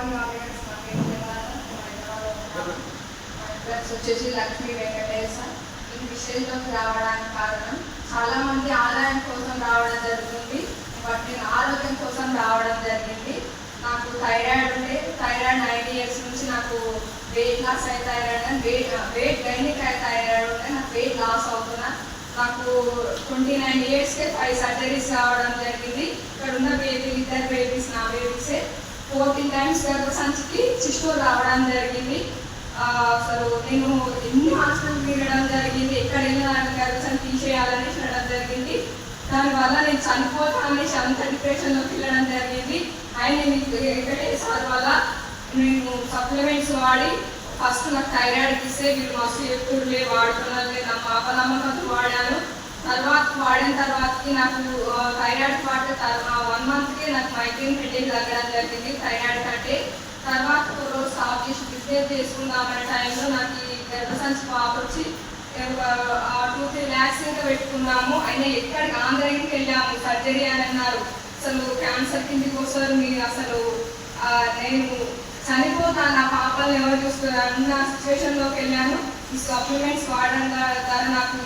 Morning audience. నా పేరు హైదరాబాద్ వచ్చేసి లక్ష్మీ వెంకటేశ. ఈ విషయంలోకి రావడానికి కారణం, చాలామంది ఆదాయం కోసం రావడం జరుగుతుంది, బట్ నేను ఆరోగ్యం కోసం రావడం జరిగింది. నాకు థైరాయిడ్ ఉండే, థైరాయిడ్ 9 years నుంచి నాకు వెయిట్ లాస్ అయి థైరాయిడ్ అని వెయిట్ గైనిక్ అయి థైరాయిడ్ ఉంటే నాకు వెయిట్ లాస్ అవుతున్నా. నాకు 29 yearsకే 5 surgeries కావడం జరిగింది. ఇక్కడ ఉన్న బేబీలు 2 బేబీస్ నా బేబీసే. 14 times గర్భసంచికి సిస్టోల్ రావడం జరిగింది. అసలు నేను ఎన్ని హాస్పిటల్ తిరగడం జరిగింది, ఎక్కడ వెళ్ళినా గర్భసంచి తీసేయాలని చూడడం జరిగింది. దానివల్ల నేను చనిపోతానేసి అంత డిప్రెషన్లోకి వెళ్ళడం జరిగింది. ఆయన వెంకటేశ్వర వల్ల నేను సప్లిమెంట్స్ వాడి ఫస్ట్ నాకు థైరాయిడ్కి ఇస్తే వీళ్ళు మస్తు ఎప్పుడులే వాడుతున్నారు, నా పాప నమ్మకంతో వాడాను. తర్వాత వాడిన తర్వాతకి నాకు థైరాయిడ్ వాడితే 1 monthకే నాకు మైగ్రేన్ హెడేక్ తగ్గడం జరిగింది థైరాయిడ్ కంటే. తర్వాత ఒక రోజు స్టాప్ చేసి బిజినెస్ చేసుకుందామనే టైంలో నాకు ఈ గర్భసంచి పాప వచ్చి 2-3 lakhs ఇంకా పెట్టుకున్నాము. అయినా ఎక్కడికి ఆంధ్రాకి వెళ్ళాము, సర్జరీ అని అన్నారు. అసలు క్యాన్సర్ కిందికి వస్తారు మీరు, అసలు నేను చనిపోతాను, నా పాపల్ని ఎవరు చూస్తారు అన్న సిచ్యువేషన్లోకి వెళ్ళాను. ఈ సప్లిమెంట్స్ వాడడం ద్వారా నాకు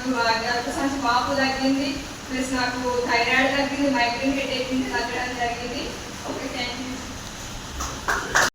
గర్భసంచి బాబు తగ్గింది, ప్లస్ నాకు థైరాయిడ్ తగ్గింది, మైగ్రేన్ హెడేక్ తగ్గడం జరిగింది. Okay, thank you.